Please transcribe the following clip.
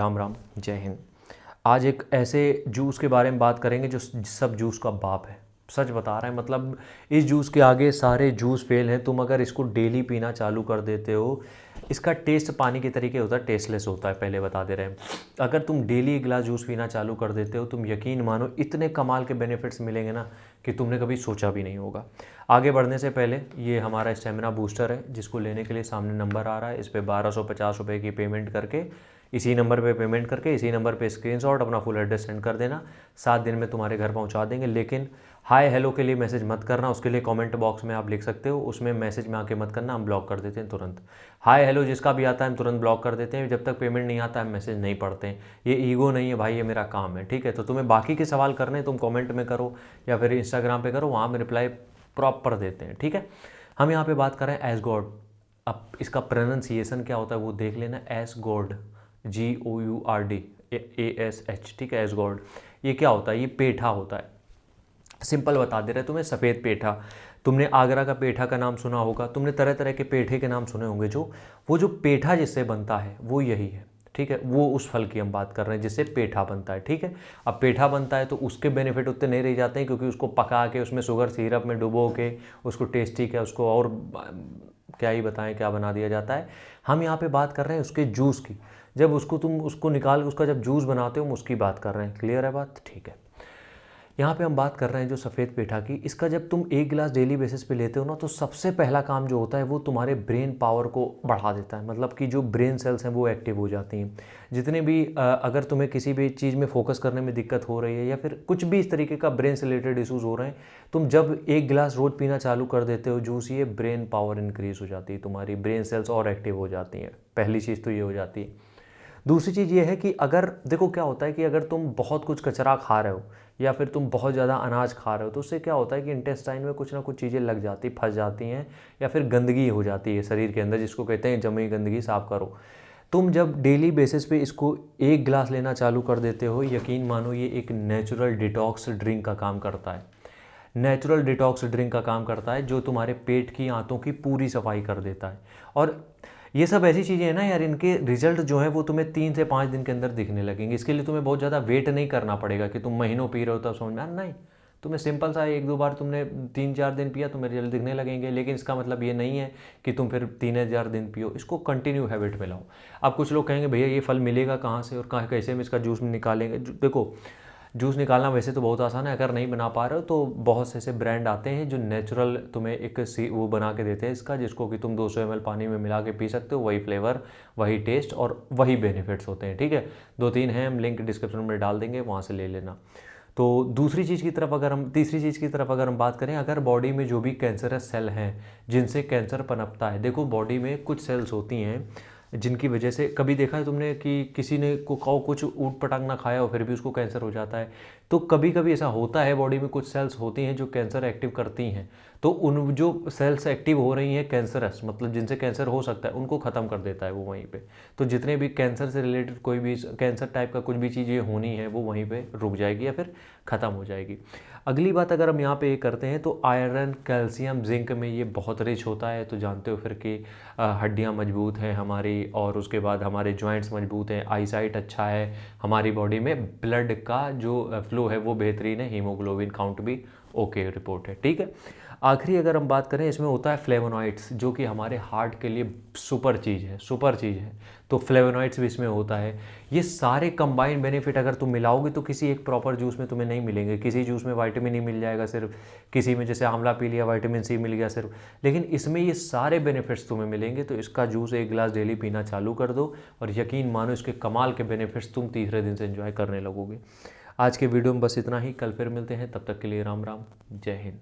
राम राम, जय हिंद। आज एक ऐसे जूस के बारे में बात करेंगे जो सब जूस का बाप है। सच बता रहे हैं, मतलब इस जूस के आगे सारे जूस फेल हैं। तुम अगर इसको डेली पीना चालू कर देते हो, इसका टेस्ट पानी के तरीके होता है, टेस्टलेस होता है, पहले बता दे रहे हैं। अगर तुम डेली एक गिलास जूस पीना चालू कर देते हो, तुम यकीन मानो इतने कमाल के बेनिफिट्स मिलेंगे ना कि तुमने कभी सोचा भी नहीं होगा। आगे बढ़ने से पहले ये हमारा स्टेमिना बूस्टर है, जिसको लेने के लिए सामने नंबर आ रहा है। इस पर 1250 रुपये की पेमेंट करके, इसी नंबर पे पेमेंट करके, इसी नंबर पे स्क्रीनशॉट अपना फुल एड्रेस सेंड कर देना। 7 दिन में तुम्हारे घर पहुंचा देंगे। लेकिन हाय हेलो के लिए मैसेज मत करना, उसके लिए कमेंट बॉक्स में आप लिख सकते हो, उसमें मैसेज में आके मत करना, हम ब्लॉक कर देते हैं तुरंत। हाय हेलो जिसका भी आता है हम तुरंत ब्लॉक कर देते हैं। जब तक पेमेंट नहीं आता है मैसेज नहीं पढ़ते हैं। ये ईगो नहीं है भाई, ये मेरा काम है, ठीक है। तो तुम्हें बाकी के सवाल करने हैं, तुम कॉमेंट में करो या फिर इंस्टाग्राम पर करो, वहाँ में रिप्लाई प्रॉपर देते हैं, ठीक है। हम यहाँ पर बात कर रहे हैं एस गॉड। अब इसका प्रोनाउंसिएशन क्या होता है वो देख लेना। एस गॉड, GOURD, ASH, ठीक है, एस गॉड। ये क्या होता है? ये पेठा होता है। सिंपल बता दे रहे तुम्हें, सफ़ेद पेठा। तुमने आगरा का पेठा का नाम सुना होगा, तुमने तरह तरह के पेठे के नाम सुने होंगे। वो जो पेठा जिससे बनता है वो यही है, ठीक है। वो उस फल की हम बात कर रहे हैं जिससे पेठा बनता है, ठीक है। अब पेठा बनता है तो उसके बेनिफिट उतने नहीं रह जाते हैं, क्योंकि उसको पका के उसमें शुगर सिरप में डुबो के उसको टेस्टी क्या उसको और क्या ही बताएं क्या बना दिया जाता है। हम यहाँ पे बात कर रहे हैं उसके जूस की। जब तुम उसको निकाल के उसका जब जूस बनाते हो, हम उसकी बात कर रहे हैं। क्लियर है बात? ठीक है। यहाँ पे हम बात कर रहे हैं जो सफ़ेद पेठा की। इसका जब तुम एक गिलास डेली बेसिस पे लेते हो ना, तो सबसे पहला काम जो होता है वो तुम्हारे ब्रेन पावर को बढ़ा देता है। मतलब कि जो ब्रेन सेल्स हैं वो एक्टिव हो जाती हैं। जितने भी अगर तुम्हें किसी भी चीज़ में फोकस करने में दिक्कत हो रही है या फिर कुछ भी इस तरीके का ब्रेन से रिलेटेड इशूज़ हो रहे हैं, तुम जब एक गिलास रोज़ पीना चालू कर देते हो जूस, ये ब्रेन पावर इंक्रीज़ हो जाती है, तुम्हारी ब्रेन सेल्स और एक्टिव हो जाती हैं। पहली चीज़ तो ये हो जाती है। दूसरी चीज़ ये है कि अगर देखो क्या होता है कि अगर तुम बहुत कुछ कचरा खा रहे हो या फिर तुम बहुत ज़्यादा अनाज खा रहे हो, तो उससे क्या होता है कि इंटेस्टाइन में कुछ ना कुछ चीज़ें लग जाती, फंस जाती हैं, या फिर गंदगी हो जाती है शरीर के अंदर, जिसको कहते हैं जमी गंदगी साफ़ करो। तुम जब डेली बेसिस पे इसको एक गिलास लेना चालू कर देते हो, यकीन मानो ये एक नेचुरल डिटॉक्स ड्रिंक का काम करता है। नेचुरल डिटॉक्स ड्रिंक का काम करता है, जो तुम्हारे पेट की आंतों की पूरी सफाई कर देता है। और ये सब ऐसी चीज़ें हैं ना यार, इनके रिजल्ट जो हैं वो तुम्हें 3 से 5 दिन के अंदर दिखने लगेंगे। इसके लिए तुम्हें बहुत ज़्यादा वेट नहीं करना पड़ेगा कि तुम महीनों पी रहे हो तब समझ में नहीं। तुम्हें सिंपल सा 1-2 बार तुमने 3-4 दिन पिया, तुम्हें रिजल्ट दिखने लगेंगे। लेकिन इसका मतलब ये नहीं है कि तुम फिर 3,000 दिन पियो। इसको कंटिन्यू हैबिट में लाओ। अब कुछ लोग कहेंगे भैया ये फल मिलेगा कहाँ से और कैसे हम इसका जूस निकालेंगे? देखो, जूस निकालना वैसे तो बहुत आसान है। अगर नहीं बना पा रहे हो तो बहुत से ऐसे ब्रांड आते हैं जो नेचुरल तुम्हें एक वो बना के देते हैं इसका, जिसको कि तुम 200 ml पानी में मिला के पी सकते हो। वही फ्लेवर, वही टेस्ट और वही बेनिफिट्स होते हैं, ठीक है। 2-3 हैं, हम लिंक डिस्क्रिप्शन में डाल देंगे, वहाँ से ले लेना। तो तीसरी चीज़ की तरफ अगर हम बात करें, अगर बॉडी में जो भी कैंसरस सेल हैं जिनसे कैंसर पनपता है, देखो बॉडी में कुछ सेल्स होती हैं जिनकी वजह से, कभी देखा है तुमने कि किसी ने कुछ ऊट पटांग ना खाया हो फिर भी उसको कैंसर हो जाता है? तो कभी कभी ऐसा होता है, बॉडी में कुछ सेल्स होती हैं जो कैंसर एक्टिव करती हैं। तो उन जो सेल्स एक्टिव हो रही हैं कैंसरस, मतलब जिनसे कैंसर हो सकता है, उनको ख़त्म कर देता है वो वहीं पे। तो जितने भी कैंसर से रिलेटेड कोई भी कैंसर टाइप का कुछ भी चीज़ें होनी है वो वहीं पे रुक जाएगी या फिर ख़त्म हो जाएगी। अगली बात अगर हम यहाँ पे ये करते हैं तो आयरन, कैल्शियम, जिंक में ये बहुत रिच होता है। तो जानते हो फिर कि हड्डियाँ मजबूत हैं हमारी, और उसके बाद हमारे जॉइंट्स मजबूत हैं, आईसाइट अच्छा है, हमारी बॉडी में ब्लड का जो फ्लो है वो बेहतरीन है, हीमोग्लोबिन काउंट भी ओके रिपोर्ट है, ठीक है। आखिरी अगर हम बात करें, इसमें होता है फ्लेवोनॉइड्स, जो कि हमारे हार्ट के लिए सुपर चीज़ है। तो फ्लेवोनॉइड्स भी इसमें होता है। ये सारे कंबाइंड बेनिफिट अगर तुम मिलाओगे तो किसी एक प्रॉपर जूस में तुम्हें नहीं मिलेंगे। किसी जूस में विटामिन ई मिल जाएगा सिर्फ, किसी में जैसे आंवला पी लिया विटामिन सी मिल गया सिर्फ, लेकिन इसमें ये सारे बेनिफिट्स तुम्हें मिलेंगे। तो इसका जूस एक गिलास डेली पीना चालू कर दो और यकीन मानो इसके कमाल के बेनिफिट्स तुम तीसरे दिन से एंजॉय करने लगोगे। आज के वीडियो में बस इतना ही। कल फिर मिलते हैं, तब तक के लिए राम राम, जय हिंद।